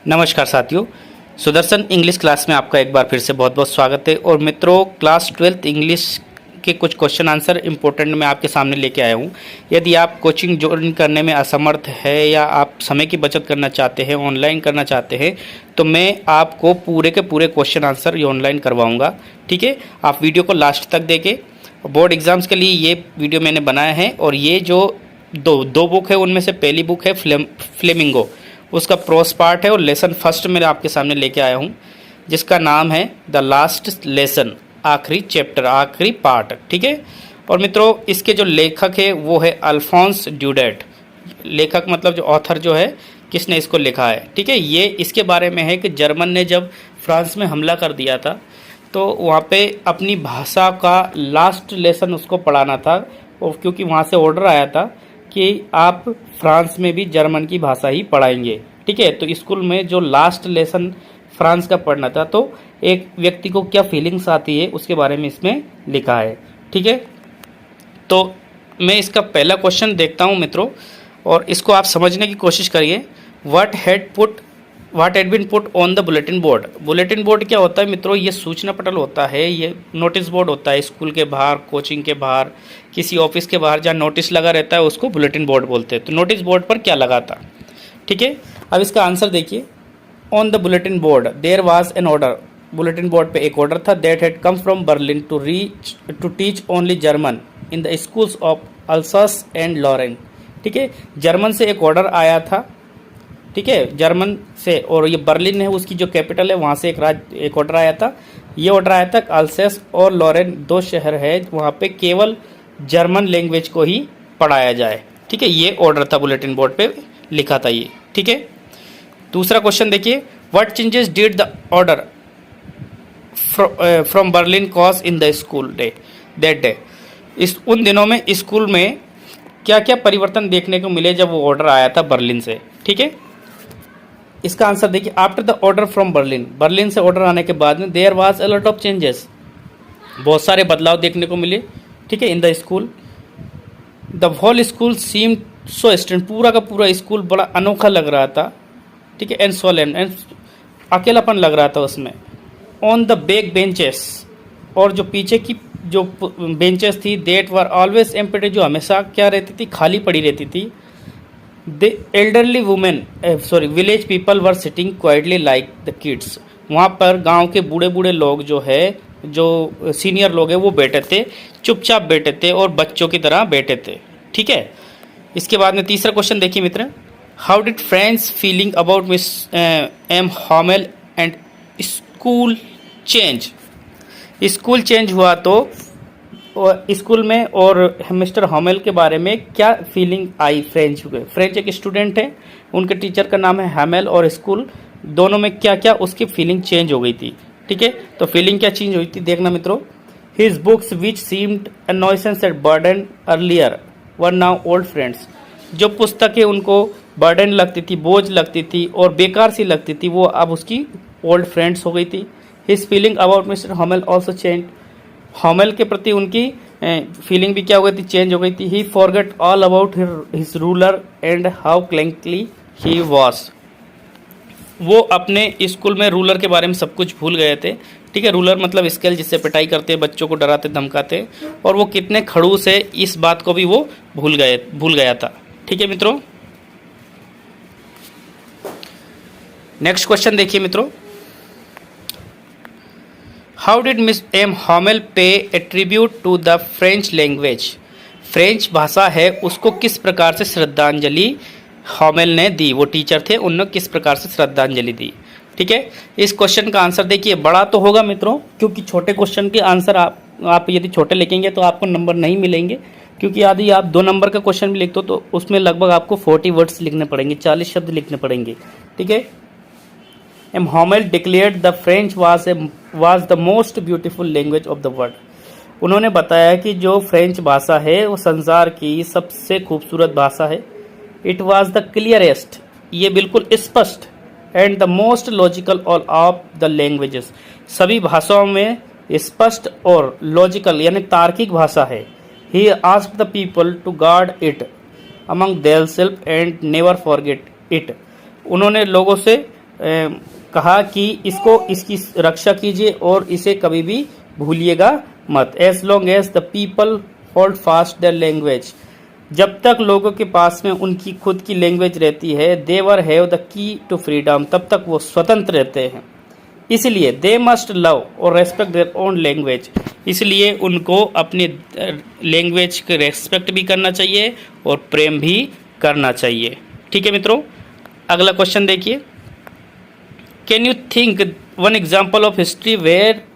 नमस्कार साथियों, Sudarshan English class में आपका एक बार फिर से बहुत बहुत स्वागत है। और मित्रों, क्लास 12th इंग्लिश के कुछ क्वेश्चन आंसर इम्पोर्टेंट मैं आपके सामने लेके आया हूँ। यदि आप कोचिंग ज्वाइन करने में असमर्थ है या आप समय की बचत करना चाहते हैं, ऑनलाइन करना चाहते हैं, तो मैं आपको पूरे के पूरे क्वेश्चन आंसर ये ऑनलाइन करवाऊँगा। ठीक है, आप वीडियो को लास्ट तक देखें। बोर्ड एग्ज़ाम्स के लिए ये वीडियो मैंने बनाया है। और ये जो दो बुक है, उनमें से पहली बुक है फ्लेमिंगो, उसका प्रोस पार्ट है और लेसन फर्स्ट मैं आपके सामने लेके आया हूँ, जिसका नाम है द लास्ट लेसन, आखिरी चैप्टर, आखिरी पार्ट। ठीक है। और मित्रों, इसके जो लेखक है वो है अल्फोंस ड्यूडेट। लेखक मतलब जो ऑथर जो है, किसने इसको लिखा है। ठीक है। ये इसके बारे में है कि जर्मन ने जब फ्रांस में हमला कर दिया था, तो वहाँ पे अपनी भाषा का लास्ट लेसन उसको पढ़ाना था। और क्योंकि वहाँ से ऑर्डर आया था कि आप फ्रांस में भी जर्मन की भाषा ही पढ़ाएंगे। ठीक है। तो स्कूल में जो लास्ट लेसन फ्रांस का पढ़ना था, तो एक व्यक्ति को क्या फीलिंग्स आती है उसके बारे में इसमें लिखा है। ठीक है। तो मैं इसका पहला क्वेश्चन देखता हूं मित्रों, और इसको आप समझने की कोशिश करिए। What had been put on the bulletin board. Bulletin board क्या होता है मित्रों? ये सूचना पटल होता है, ये नोटिस बोर्ड होता है। स्कूल के बाहर, कोचिंग के बाहर, किसी ऑफिस के बाहर जहाँ नोटिस लगा रहता है उसको बुलेटिन बोर्ड बोलते हैं। तो नोटिस बोर्ड पर क्या लगा था? ठीक है। अब इसका आंसर देखिए। On the bulletin board there was an order. Bulletin board पे एक ऑर्डर था। That had come from Berlin to teach only German in the schools of Alsace and Lorraine. ठीक है। जर्मन से एक ऑर्डर आया था। ठीक है, जर्मन से, और ये बर्लिन है उसकी जो कैपिटल है, वहाँ से एक ऑर्डर आया था। ये ऑर्डर आया था अल्सेस और लॉरेन, दो शहर है, वहाँ पे केवल जर्मन लैंग्वेज को ही पढ़ाया जाए। ठीक है, ये ऑर्डर था, बुलेटिन बोर्ड पे लिखा था ये। ठीक है। दूसरा क्वेश्चन देखिए। What changes did the order from Berlin cause in the school day that day. उन दिनों में स्कूल में क्या क्या परिवर्तन देखने को मिले जब वो ऑर्डर आया था बर्लिन से। ठीक है। इसका आंसर देखिए। After the order from Berlin, Berlin से ऑर्डर आने के बाद में there was a lot of changes, बहुत सारे बदलाव देखने को मिले। ठीक है। In the school the whole school seem so strange, पूरा का पूरा स्कूल बड़ा अनोखा लग रहा था। ठीक है। एंड सोलेन, एंड अकेलापन लग रहा था उसमें। ऑन द बैक बेंचेस, और जो पीछे की जो बेंचेस थी, देट वर ऑलवेज एम्प्टी, जो हमेशा क्या रहती थी, खाली पड़ी रहती थी। The elderly women village people were sitting quietly like the kids. वहाँ पर गांव के बूढ़े बूढ़े लोग जो है, जो सीनियर लोग हैं, वो बैठे थे, चुपचाप बैठे थे और बच्चों की तरह बैठे थे। ठीक है। इसके बाद में तीसरा क्वेश्चन देखिए मित्र। How did friends feeling about miss M Hamel and school change. School change हुआ तो स्कूल में, और मिस्टर हॉमेल के बारे में क्या फीलिंग आई फ्रेंच एक स्टूडेंट है, उनके टीचर का नाम है हैमेल, और स्कूल दोनों में क्या क्या उसकी फीलिंग चेंज हो गई थी। ठीक है। तो फीलिंग क्या चेंज हुई थी देखना मित्रों। His books which seemed a nuisance and burden earlier were now old friends. जो पुस्तकें उनको बर्डन लगती थी, बोझ लगती थी और बेकार सी लगती थी, वो अब उसकी ओल्ड फ्रेंड्स हो गई थी। His feeling about mister Hamel also change. Hamel के प्रति उनकी फीलिंग भी क्या हो गई थी, चेंज हो गई थी। He forget all about his ruler and how cranky he was. वो अपने स्कूल में रूलर के बारे में सब कुछ भूल गए थे। ठीक है। रूलर मतलब स्केल, जिससे पिटाई करते, बच्चों को डराते धमकाते, और वो कितने खड़ूस है इस बात को भी वो भूल गया था। ठीक है मित्रों। नेक्स्ट क्वेश्चन देखिए मित्रों। How did miss M Hamel pay a tribute to the French language. French भाषा है, उसको किस प्रकार से श्रद्धांजलि हॉमेल ने दी। वो टीचर थे, उन्होंने किस प्रकार से श्रद्धांजलि दी। ठीक है। इस क्वेश्चन का आंसर देखिए। बड़ा तो होगा मित्रों, क्योंकि छोटे क्वेश्चन के आंसर आप यदि छोटे लिखेंगे तो आपको नंबर नहीं मिलेंगे। क्योंकि यदि आप 2 नंबर का क्वेश्चन भी लिखते हो तो उसमें लगभग आपको 40 वर्ड्स लिखने पड़ेंगे, 40 शब्द लिखने पड़ेंगे। ठीक है। M Hamel declared the French was the most beautiful language of the world. उन्होंने बताया कि जो फ्रेंच भाषा है वो संसार की सबसे खूबसूरत भाषा है। इट वाज द क्लियरेस्ट, ये बिल्कुल स्पष्ट, and the most logical of the languages, सभी भाषाओं में स्पष्ट और लॉजिकल यानी तार्किक भाषा है। He asked the people to guard it among themselves and never forget it. उन्होंने लोगों से कहा कि इसकी रक्षा कीजिए और इसे कभी भी भूलिएगा मत। As long as the people hold fast the language, जब तक लोगों के पास में उनकी खुद की लैंग्वेज रहती है, they have the key to freedom, तब तक वो स्वतंत्र रहते हैं। इसलिए दे मस्ट लव और रेस्पेक्ट देयर ओन लैंग्वेज, इसलिए उनको अपनी लैंग्वेज के रेस्पेक्ट भी करना चाहिए और प्रेम भी करना चाहिए। ठीक है मित्रों, अगला क्वेश्चन देखिए। Can you think one example of history where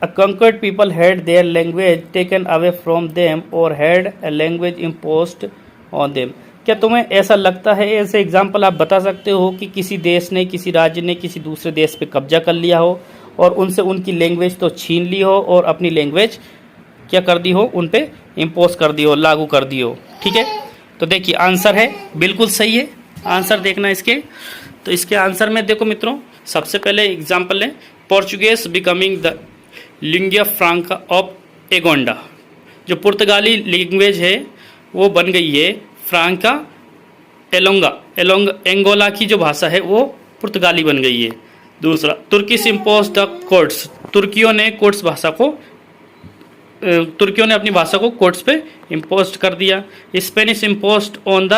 a conquered people had their language taken away from them or had a language imposed on them? क्या तुम्हें ऐसा लगता है, ऐसे एग्जाम्पल आप बता सकते हो कि किसी देश ने, किसी राज्य ने किसी दूसरे देश पे कब्जा कर लिया हो और उनसे उनकी लैंग्वेज तो छीन ली हो और अपनी लैंग्वेज क्या कर दी हो, उन पे इम्पोज कर दी हो, लागू कर दी हो। ठीक है, तो देखिए आंसर है बिल्कुल सही है। आंसर देखना इसके, तो इसके आंसर में देखो मित्रों, सबसे पहले एग्जाम्पल है Portuguese becoming the lingua franca of Agonda, जो पुर्तगाली लैंग्वेज है वो बन गई है फ्रांका एंगोला की जो भाषा है वो पुर्तगाली बन गई है। दूसरा, तुर्किश इम्पोज द कोर्ट्स, तुर्कियों ने अपनी भाषा को कोर्ट्स पे इम्पोज कर दिया। स्पेनिश इम्पोज ऑन द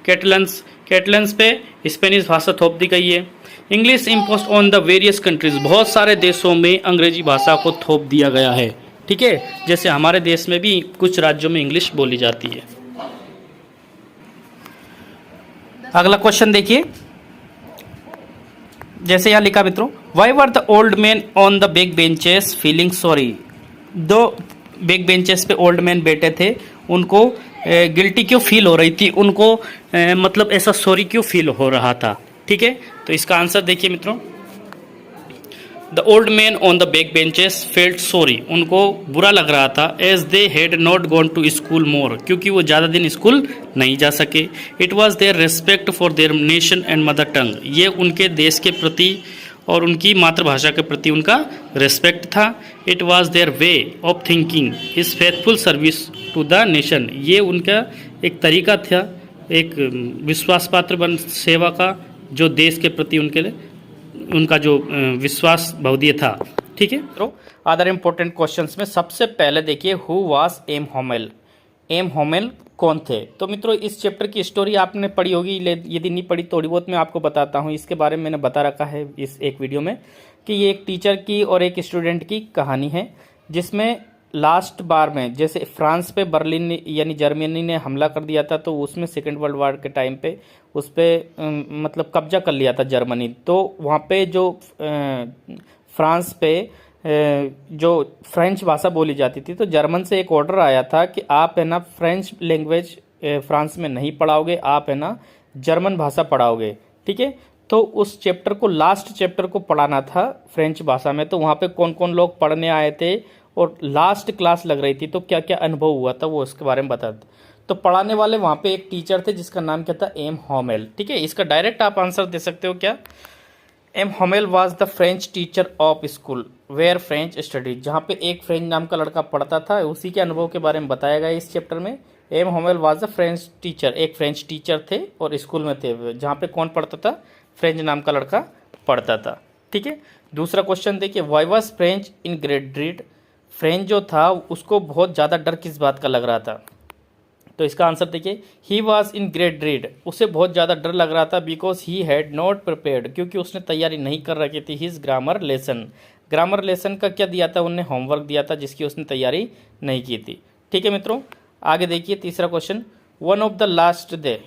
कैटलन्स पे स्पेनिश भाषा थोप दी गई है। English impose on the various countries, बहुत सारे देशों में अंग्रेजी भाषा को थोप दिया गया है। ठीक है, जैसे हमारे देश में भी कुछ राज्यों में इंग्लिश बोली जाती है। अगला क्वेश्चन देखिए, जैसे यहाँ लिखा मित्रों, why were the old man on the back benches feeling sorry, दो बैक बेंचेस पे ओल्ड मैन बैठे थे, उनको गिल्टी क्यों फील हो रही थी, उनको मतलब ऐसा सॉरी क्यों फील हो रहा था। ठीक है, तो इसका आंसर देखिए मित्रों, the old man on the back benches felt sorry, उनको बुरा लग रहा था, as they had not gone to school more, क्योंकि वो ज़्यादा दिन स्कूल नहीं जा सके। It was their respect for their nation and mother tongue, ये उनके देश के प्रति और उनकी मातृभाषा के प्रति उनका रेस्पेक्ट था। It was their way of thinking his faithful service to the nation, ये उनका एक तरीका था, एक विश्वास पात्र बन सेवा का, जो देश के प्रति उनका जो विश्वास बहुदीय था। ठीक है, तो अदर इम्पोर्टेंट क्वेश्चंस में सबसे पहले देखिए, हु वाज एम होमेल, एम होमेल कौन थे। तो मित्रों, इस चैप्टर की स्टोरी आपने पढ़ी होगी, यदि नहीं पढ़ी थोड़ी बहुत मैं आपको बताता हूँ। इसके बारे में मैंने बता रखा है इस एक वीडियो में कि ये एक टीचर की और एक स्टूडेंट की कहानी है, जिसमें लास्ट बार में जैसे फ्रांस पे बर्लिन यानी जर्मनी ने हमला कर दिया था, तो उसमें सेकेंड वर्ल्ड वॉर के टाइम पे उस पर मतलब कब्जा कर लिया था जर्मनी। तो वहाँ पे जो फ्रांस पे जो फ्रेंच भाषा बोली जाती थी, तो जर्मन से एक ऑर्डर आया था कि आप है ना फ्रेंच लैंग्वेज फ्रांस में नहीं पढ़ाओगे, आप है ना जर्मन भाषा पढ़ाओगे। ठीक है, तो उस चैप्टर को, लास्ट चैप्टर को पढ़ाना था फ्रेंच भाषा में। तो वहाँ पे कौन कौन लोग पढ़ने आए थे और लास्ट क्लास लग रही थी, तो क्या क्या अनुभव हुआ था वो उसके बारे में बता दो। तो पढ़ाने वाले वहाँ पे एक टीचर थे जिसका नाम क्या था, एम होमेल। ठीक है, इसका डायरेक्ट आप आंसर दे सकते हो क्या, M Hamel was the French teacher of school where French study, जहाँ पे एक फ्रेंच नाम का लड़का पढ़ता था, उसी के अनुभव के बारे में बताया गया इस चैप्टर में। M Hamel was the French teacher, एक फ्रेंच टीचर थे और स्कूल में थे जहाँ पे कौन पढ़ता था, फ्रेंच नाम का लड़का पढ़ता था। ठीक है, दूसरा क्वेश्चन देखिए, why was French in great dread, French जो था उसको बहुत ज़्यादा डर किस बात का लग रहा था। तो इसका आंसर देखिए, ही वॉज इन ग्रेट ड्रीड, उसे बहुत ज़्यादा डर लग रहा था, because he had not prepared, क्योंकि उसने तैयारी नहीं कर रखी थी, his grammar lesson, grammar lesson का क्या दिया था, उन्हें होमवर्क दिया था जिसकी उसने तैयारी नहीं की थी। ठीक है मित्रों, आगे देखिए तीसरा question, one of the last day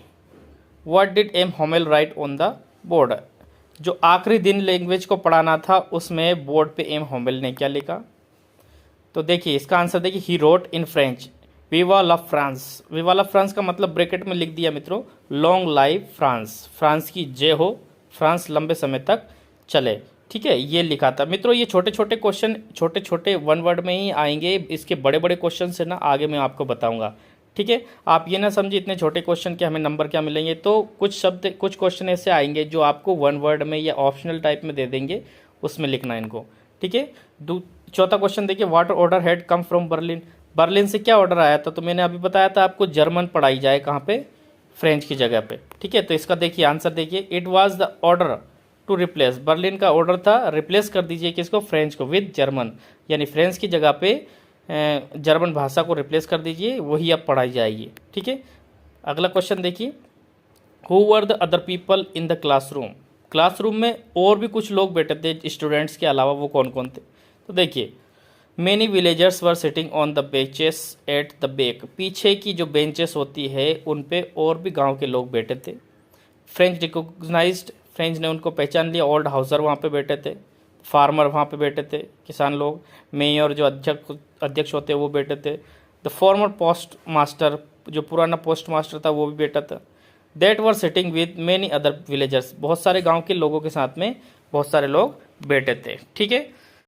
what did M Hamel write on the board, जो आखिरी दिन लैंग्वेज को पढ़ाना था उसमें बोर्ड पे एम होमेल ने क्या लिखा। तो देखिए इसका आंसर देखिए, ही रोट इन फ्रेंच विवा ला फ्रांस, विवा ला फ्रांस का मतलब ब्रैकेट में लिख दिया मित्रों, लॉन्ग लाइव फ्रांस, फ्रांस की जय हो, फ्रांस लंबे समय तक चले। ठीक है, ये लिखा था मित्रों। ये छोटे छोटे क्वेश्चन छोटे छोटे वन वर्ड में ही आएंगे, इसके बड़े बड़े क्वेश्चन से ना आगे मैं आपको बताऊंगा। ठीक है, आप ये ना समझिए इतने छोटे क्वेश्चन के हमें नंबर क्या मिलेंगे, तो कुछ शब्द कुछ क्वेश्चन ऐसे आएंगे जो आपको वन वर्ड में या ऑप्शनल टाइप में दे देंगे, उसमें लिखना इनको। ठीक है, चौथा क्वेश्चन देखिए, what order had come from Berlin, Berlin से क्या ऑर्डर आया था, तो मैंने अभी बताया था आपको जर्मन पढ़ाई जाए कहाँ पे, फ्रेंच की जगह पे। ठीक है, तो इसका देखिए आंसर देखिए, it was the order to replace, Berlin का ऑर्डर था रिप्लेस कर दीजिए किसको, फ्रेंच को, विद जर्मन, यानी फ्रेंच की जगह पे जर्मन भाषा को रिप्लेस कर दीजिए, वही अब पढ़ाई जाएगी। ठीक है, अगला क्वेश्चन देखिए, who were the other people in the classroom, classroom में और भी कुछ लोग बैठे थे स्टूडेंट्स के अलावा, वो कौन कौन थे। तो देखिए, many villagers were sitting on the benches at the back, पीछे की जो बेंचेस होती है उन पे और भी गांव के लोग बैठे थे। फ्रेंच रिकोगनाइज्ड, फ्रेंच ने उनको पहचान लिया, ओल्ड हाउसर वहाँ पे बैठे थे, फार्मर वहाँ पे बैठे थे, किसान लोग, मेयर जो अध्यक्ष होते हैं वो बैठे थे, द फॉर्मर पोस्ट मास्टर, जो पुराना पोस्ट मास्टर था वो भी बैठा था, that were sitting with many other villagers, बहुत सारे गांव के लोगों के साथ में बहुत सारे लोग बैठे थे। ठीक है,